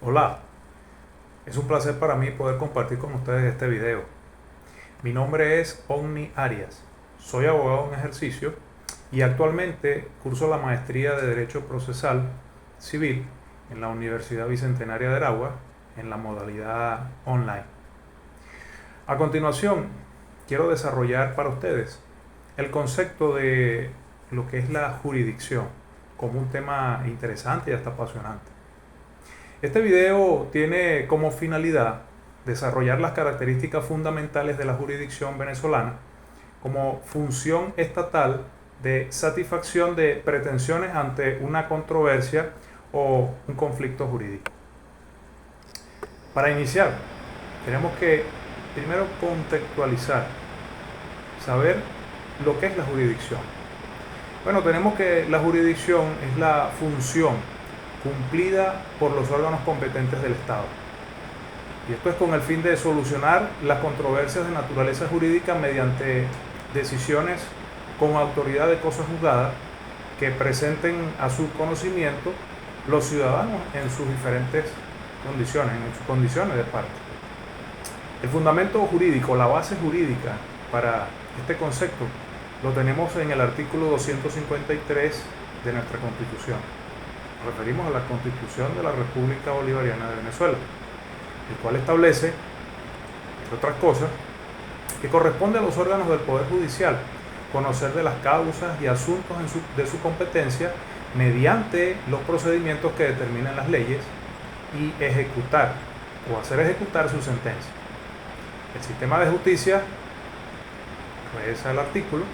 Hola, es un placer para mí poder compartir con ustedes este video. Mi nombre es Omni Arias, soy abogado en ejercicio y actualmente curso la maestría de Derecho Procesal Civil en la Universidad Bicentenaria de Aragua en la modalidad online. A continuación, quiero desarrollar para ustedes el concepto de lo que es la jurisdicción como un tema interesante y hasta apasionante. Este video tiene como finalidad desarrollar las características fundamentales de la jurisdicción venezolana como función estatal de satisfacción de pretensiones ante una controversia o un conflicto jurídico. Para iniciar, tenemos que primero contextualizar, saber lo que es la jurisdicción. Bueno, tenemos que la jurisdicción es la función cumplida por los órganos competentes del Estado. Y esto es con el fin de solucionar las controversias de naturaleza jurídica mediante decisiones con autoridad de cosa juzgada que presenten a su conocimiento los ciudadanos en sus diferentes condiciones, en sus condiciones de parte. El fundamento jurídico, la base jurídica para este concepto, lo tenemos en el artículo 253 de nuestra Constitución. Nos referimos a la Constitución de la República Bolivariana de Venezuela, el cual establece, entre otras cosas, que corresponde a los órganos del Poder Judicial conocer de las causas y asuntos de su competencia mediante los procedimientos que determinan las leyes y ejecutar o hacer ejecutar su sentencia. El sistema de justicia, reza el artículo,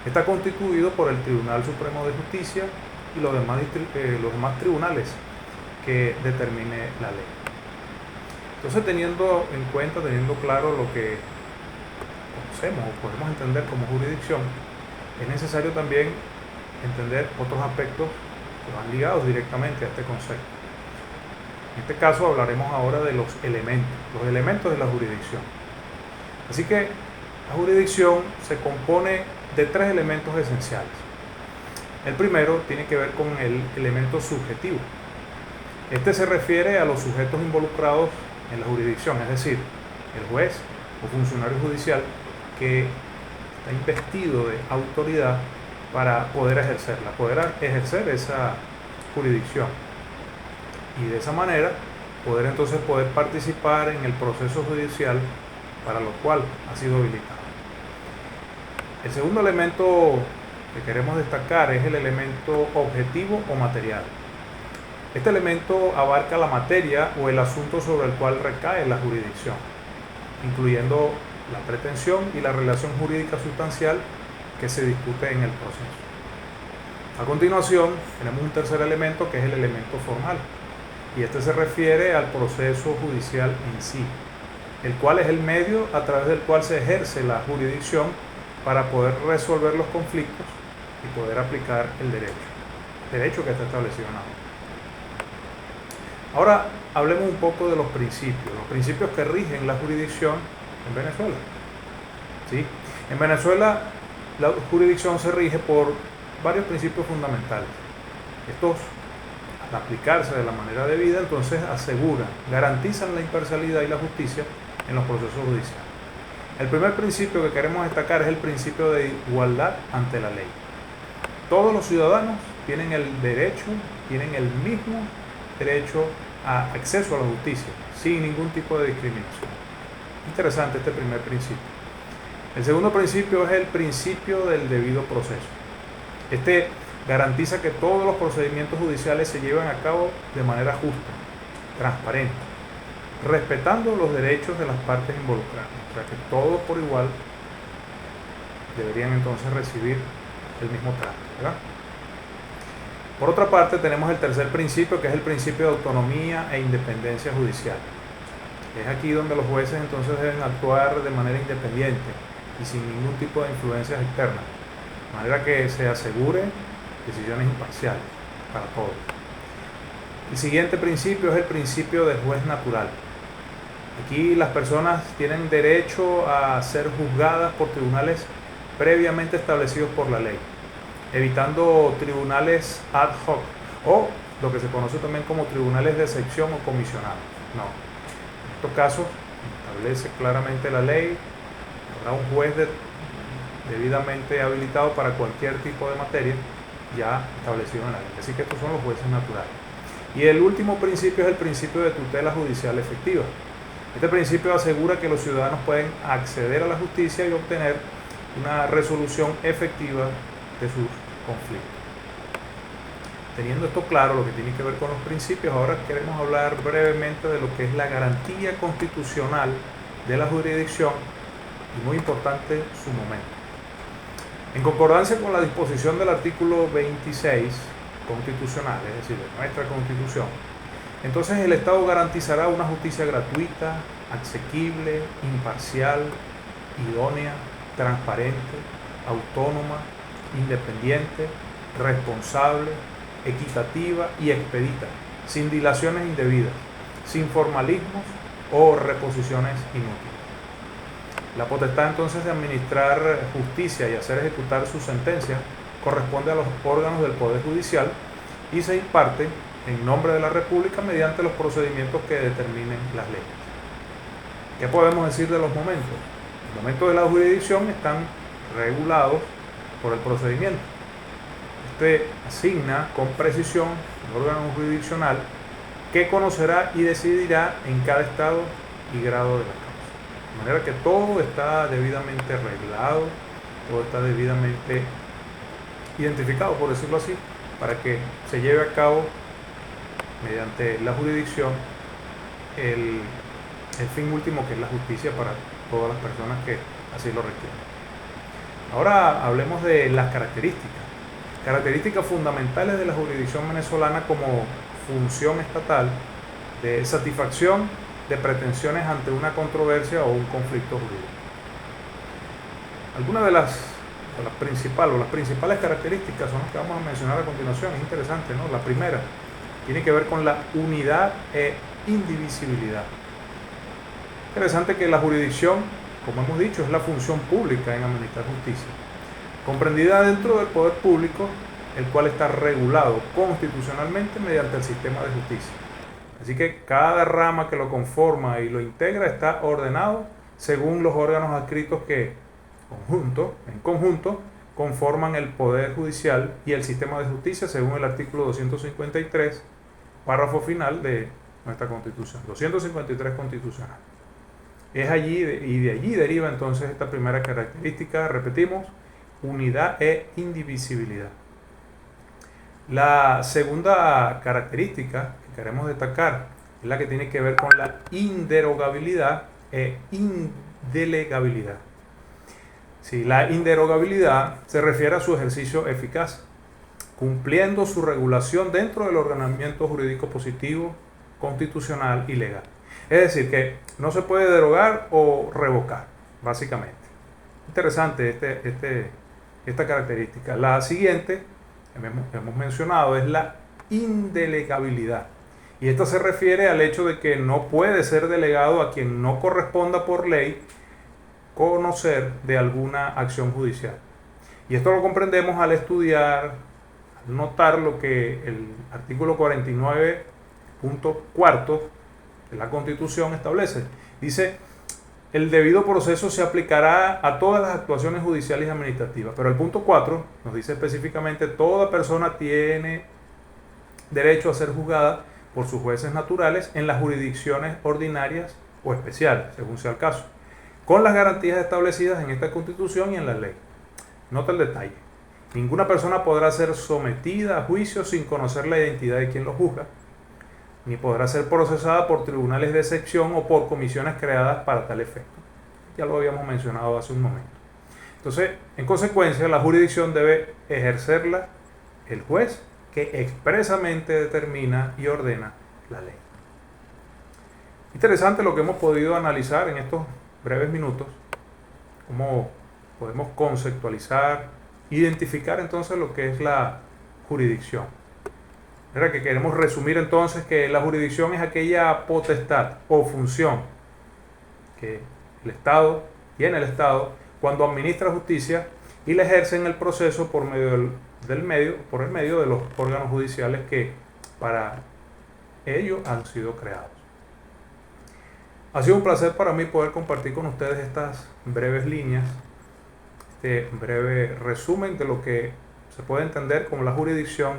está constituido por el Tribunal Supremo de Justicia y los demás tribunales que determine la ley. Entonces, teniendo en cuenta, teniendo claro lo que conocemos o podemos entender como jurisdicción, es necesario también entender otros aspectos que van ligados directamente a este concepto. En este caso hablaremos ahora de los elementos de la jurisdicción. Así que la jurisdicción se compone de tres elementos esenciales. El primero tiene que ver con el elemento subjetivo. Este se refiere a los sujetos involucrados en la jurisdicción, es decir, el juez o funcionario judicial que está investido de autoridad para poder ejercer esa jurisdicción. Y de esa manera poder participar en el proceso judicial para lo cual ha sido habilitado. El segundo elemento que queremos destacar es el elemento objetivo o material. Este elemento abarca la materia o el asunto sobre el cual recae la jurisdicción, incluyendo la pretensión y la relación jurídica sustancial que se discute en el proceso. A continuación, tenemos un tercer elemento que es el elemento formal, y este se refiere al proceso judicial en sí, el cual es el medio a través del cual se ejerce la jurisdicción para poder resolver los conflictos y poder aplicar el derecho que está establecido en la ley. Ahora hablemos un poco de los principios que rigen la jurisdicción en Venezuela. ¿Sí? En Venezuela la jurisdicción se rige por varios principios fundamentales. Estos, al aplicarse de la manera debida, entonces garantizan la imparcialidad y la justicia en los procesos judiciales. El primer principio que queremos destacar es el principio de igualdad ante la ley. Todos los ciudadanos tienen el mismo derecho a acceso a la justicia, sin ningún tipo de discriminación. Interesante este primer principio. El segundo principio es el principio del debido proceso. Este garantiza que todos los procedimientos judiciales se lleven a cabo de manera justa, transparente, respetando los derechos de las partes involucradas. O sea que todos por igual deberían entonces recibir el mismo trato, ¿verdad? Por otra parte, tenemos el tercer principio, que es el principio de autonomía e independencia judicial. Es aquí donde los jueces entonces deben actuar de manera independiente y sin ningún tipo de influencias externas, de manera que se asegure decisiones imparciales para todos. El siguiente principio es el principio de juez natural. Aquí las personas tienen derecho a ser juzgadas por tribunales previamente establecidos por la ley, evitando tribunales ad hoc o lo que se conoce también como tribunales de sección o comisionados. No. En estos casos, establece claramente la ley, habrá un juez debidamente habilitado para cualquier tipo de materia ya establecido en la ley. Así que estos son los jueces naturales. Y el último principio es el principio de tutela judicial efectiva. Este principio asegura que los ciudadanos pueden acceder a la justicia y obtener una resolución efectiva de sus conflictos. Teniendo esto claro, lo que tiene que ver con los principios, ahora queremos hablar brevemente de lo que es la garantía constitucional de la jurisdicción y, muy importante, su momento. En concordancia con la disposición del artículo 26 constitucional, es decir, de nuestra Constitución, entonces el Estado garantizará una justicia gratuita, asequible, imparcial, idónea, transparente, autónoma, independiente, responsable, equitativa y expedita, sin dilaciones indebidas, sin formalismos o reposiciones inútiles. La potestad entonces de administrar justicia y hacer ejecutar su sentencia corresponde a los órganos del Poder Judicial y se imparte en nombre de la República mediante los procedimientos que determinen las leyes. ¿Qué podemos decir de los momentos? Los momentos de la jurisdicción están regulados por el procedimiento. Este asigna con precisión el órgano jurisdiccional que conocerá y decidirá en cada estado y grado de la causa. De manera que todo está debidamente reglado, todo está debidamente identificado, por decirlo así, para que se lleve a cabo mediante la jurisdicción el fin último, que es la justicia para todas las personas que así lo requieren. Ahora hablemos de las características fundamentales de la jurisdicción venezolana como función estatal de satisfacción de pretensiones ante una controversia o un conflicto jurídico. Algunas de las principales características son las que vamos a mencionar a continuación. Es interesante, ¿no? La primera tiene que ver con la unidad e indivisibilidad. Interesante que la jurisdicción, como hemos dicho, es la función pública en administrar justicia, comprendida dentro del poder público, el cual está regulado constitucionalmente mediante el sistema de justicia. Así que cada rama que lo conforma y lo integra está ordenado según los órganos adscritos que en conjunto conforman el Poder Judicial y el sistema de justicia según el artículo 253, párrafo final de nuestra Constitución, 253 constitucional. Es allí y de allí deriva entonces esta primera característica, repetimos, unidad e indivisibilidad. La segunda característica que queremos destacar es la que tiene que ver con la inderogabilidad e indelegabilidad. Sí, la inderogabilidad se refiere a su ejercicio eficaz, cumpliendo su regulación dentro del ordenamiento jurídico positivo, constitucional y legal. Es decir, que no se puede derogar o revocar, básicamente. Interesante esta característica. La siguiente, hemos mencionado, es la indelegabilidad. Y esta se refiere al hecho de que no puede ser delegado a quien no corresponda por ley conocer de alguna acción judicial. Y esto lo comprendemos al estudiar, al notar lo que el artículo 49.4 de la Constitución establece. Dice, el debido proceso se aplicará a todas las actuaciones judiciales y administrativas. Pero el punto 4 nos dice específicamente, toda persona tiene derecho a ser juzgada por sus jueces naturales en las jurisdicciones ordinarias o especiales, según sea el caso, con las garantías establecidas en esta Constitución y en la ley. Nota el detalle. Ninguna persona podrá ser sometida a juicio sin conocer la identidad de quien lo juzga, ni podrá ser procesada por tribunales de sección o por comisiones creadas para tal efecto. Ya lo habíamos mencionado hace un momento. Entonces, en consecuencia, la jurisdicción debe ejercerla el juez que expresamente determina y ordena la ley. Interesante lo que hemos podido analizar en estos breves minutos, cómo podemos conceptualizar, identificar entonces lo que es la jurisdicción. Era que queremos resumir entonces que la jurisdicción es aquella potestad o función que el Estado tiene, el Estado, cuando administra justicia y la ejerce en el proceso por el medio de los órganos judiciales que para ello han sido creados. Ha sido un placer para mí poder compartir con ustedes estas breves líneas, este breve resumen de lo que se puede entender como la jurisdicción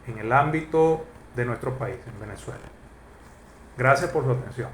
en el ámbito de nuestro país, en Venezuela. Gracias por su atención.